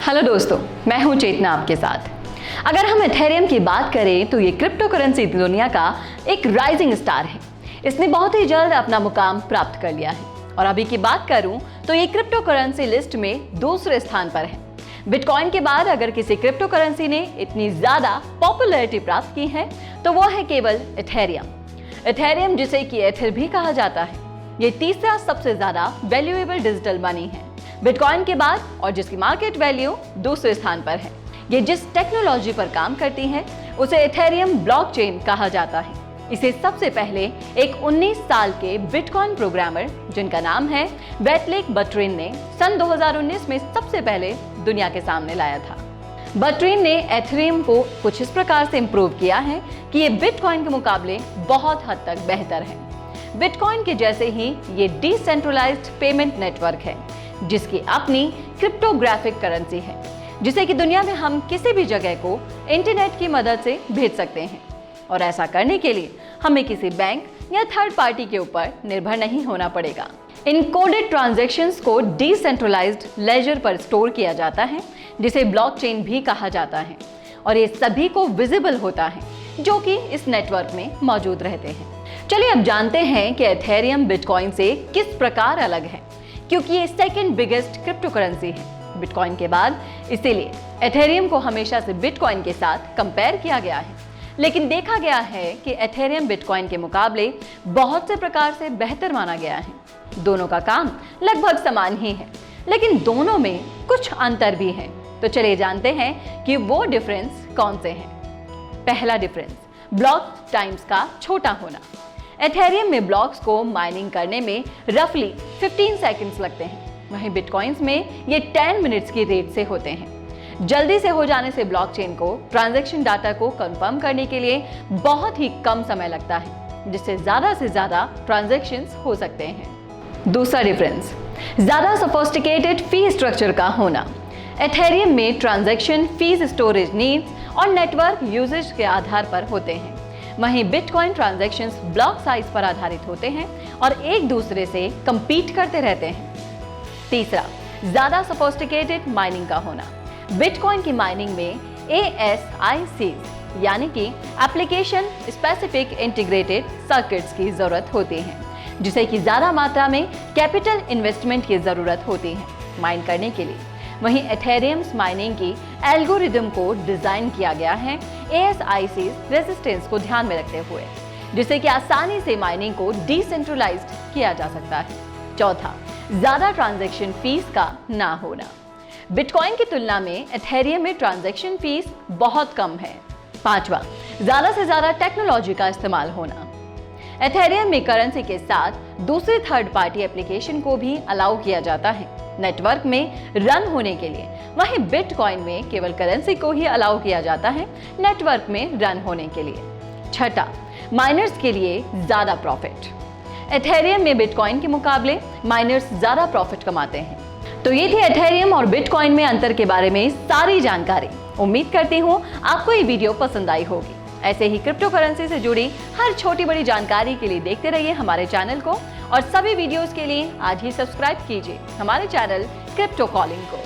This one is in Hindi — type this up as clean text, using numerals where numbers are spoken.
हेलो दोस्तों, मैं हूं चेतना आपके साथ। अगर हम इथेरियम की बात करें तो ये क्रिप्टो करेंसी दुनिया का एक राइजिंग स्टार है। इसने बहुत ही जल्द अपना मुकाम प्राप्त कर लिया है और अभी की बात करूं तो ये क्रिप्टो करेंसी लिस्ट में दूसरे स्थान पर है। बिटकॉइन के बाद अगर किसी क्रिप्टो करेंसी ने इतनी ज्यादा पॉपुलैरिटी प्राप्त की है तो वो है केवल इथेरियम। इथेरियम, जिसे कि एथर भी कहा जाता है, ये तीसरा सबसे ज्यादा वैल्यूएबल डिजिटल मनी है बिटकॉइन के बाद और जिसकी मार्केट वैल्यू दूसरे स्थान पर है। ये जिस टेक्नोलॉजी पर काम करती है उसे इथेरियम ब्लॉकचेन कहा जाता है। इसे सबसे पहले एक 19 साल के बिटकॉइन प्रोग्रामर जिनका नाम है विटलिक बटरिन ने सन 2019 में सबसे पहले दुनिया के सामने लाया था। बटरिन ने इथेरियम को कुछ इस प्रकार से इम्प्रूव किया है कि ये बिटकॉइन के मुकाबले बहुत हद तक बेहतर है। बिटकॉइन के जैसे ही ये डिसेंट्रलाइज्ड पेमेंट नेटवर्क है जिसकी अपनी क्रिप्टोग्राफिक करेंसी है, जिसे कि दुनिया में हम किसी भी जगह को इंटरनेट की मदद से भेज सकते हैं। और ऐसा करने के लिए हमें किसी बैंक या थर्ड पार्टी के ऊपर निर्भर नहीं होना पड़ेगा। इन कोडेड ट्रांजैक्शंस को डिसेंट्रलाइज्ड लेजर पर स्टोर किया जाता है जिसे ब्लॉकचेन भी कहा जाता है और ये सभी को विजिबल होता है जो कि इस नेटवर्क में मौजूद रहते हैं। चलिए अब जानते हैं कि इथेरियम बिटकॉइन से किस प्रकार अलग है, क्योंकि ये सेकंड बिगेस्ट क्रिप्टो करेंसी है बिटकॉइन के बाद, इसीलिए इथेरियम को हमेशा से बिटकॉइन के साथ कंपेयर किया गया है। लेकिन देखा गया है कि इथेरियम बिटकॉइन के मुकाबले बहुत से प्रकार से बेहतर माना गया है। दोनों का काम लगभग समान ही है, लेकिन दोनों में कुछ अंतर भी है। तो चलिए जानते हैं कि वो डिफरेंस कौन से हैं। पहला डिफरेंस, ब्लॉक टाइम्स का छोटा होना। इथेरियम में ब्लॉक्स को माइनिंग करने में रफली 15 सेकंड्स लगते हैं, वहीं बिटकॉइंस में ये 10 मिनट्स की रेट से होते हैं। जल्दी से हो जाने से ब्लॉकचेन को ट्रांजैक्शन डाटा को कंफर्म करने के लिए बहुत ही कम समय लगता है, जिससे ज्यादा से ज्यादा ट्रांजैक्शंस हो सकते हैं। दूसरा डिफरेंस, ज्यादा सोफिस्टिकेटेड फी स्ट्रक्चर का होना। इथेरियम में ट्रांजैक्शन फीस स्टोरेज नीड्स और नेटवर्क यूजेज के आधार पर होते हैं, वहीं बिटकॉइन ट्रांजैक्शंस ब्लॉक साइज पर आधारित होते हैं और एक दूसरे से कंपीट करते रहते हैं। तीसरा, ज्यादा सोफिस्टिकेटेड माइनिंग का होना। बिटकॉइन की माइनिंग में ASICs यानी कि एप्लीकेशन स्पेसिफिक इंटीग्रेटेड सर्किट्स की जरूरत होती है, जिसे कि ज्यादा मात्रा में कैपिटल इन्वेस्टमेंट की जरूरत होती है माइन करने के लिए। वहीं इथेरियम माइनिंग की एल्गोरिदम को डिजाइन किया गया है ASICs रेजिस्टेंस को ध्यान में रखते हुए, जिससे कि आसानी से माइनिंग को डिसेंट्रलाइज्ड किया जा सकता है। चौथा, ज्यादा ट्रांजैक्शन फीस का ना होना। बिटकॉइन की तुलना में इथेरियम में ट्रांजैक्शन फीस बहुत कम है। पांचवा, ज्यादा से ज्यादा टेक्नोलॉजी का इस्तेमाल होना। इथेरियम में करेंसी के साथ दूसरे थर्ड पार्टी एप्लीकेशन को भी अलाउ किया जाता है नेटवर्क में रन होने के लिए, वहीं बिटकॉइन में केवल करेंसी को ही अलाउ किया जाता है नेटवर्क में रन होने के लिए। छठा, माइनर्स के लिए ज्यादा प्रॉफिट। इथेरियम में बिटकॉइन के मुकाबले माइनर्स ज्यादा प्रॉफिट कमाते हैं। तो ये थी इथेरियम और बिटकॉइन में अंतर के बारे में सारी जानकारी। उम्मीद करती हूँ आपको ये वीडियो पसंद आई होगी। ऐसे ही क्रिप्टो करेंसी से जुड़ी हर छोटी बड़ी जानकारी के लिए देखते रहिए हमारे चैनल को और सभी वीडियोस के लिए आज ही सब्सक्राइब कीजिए हमारे चैनल क्रिप्टो कॉलिंग को।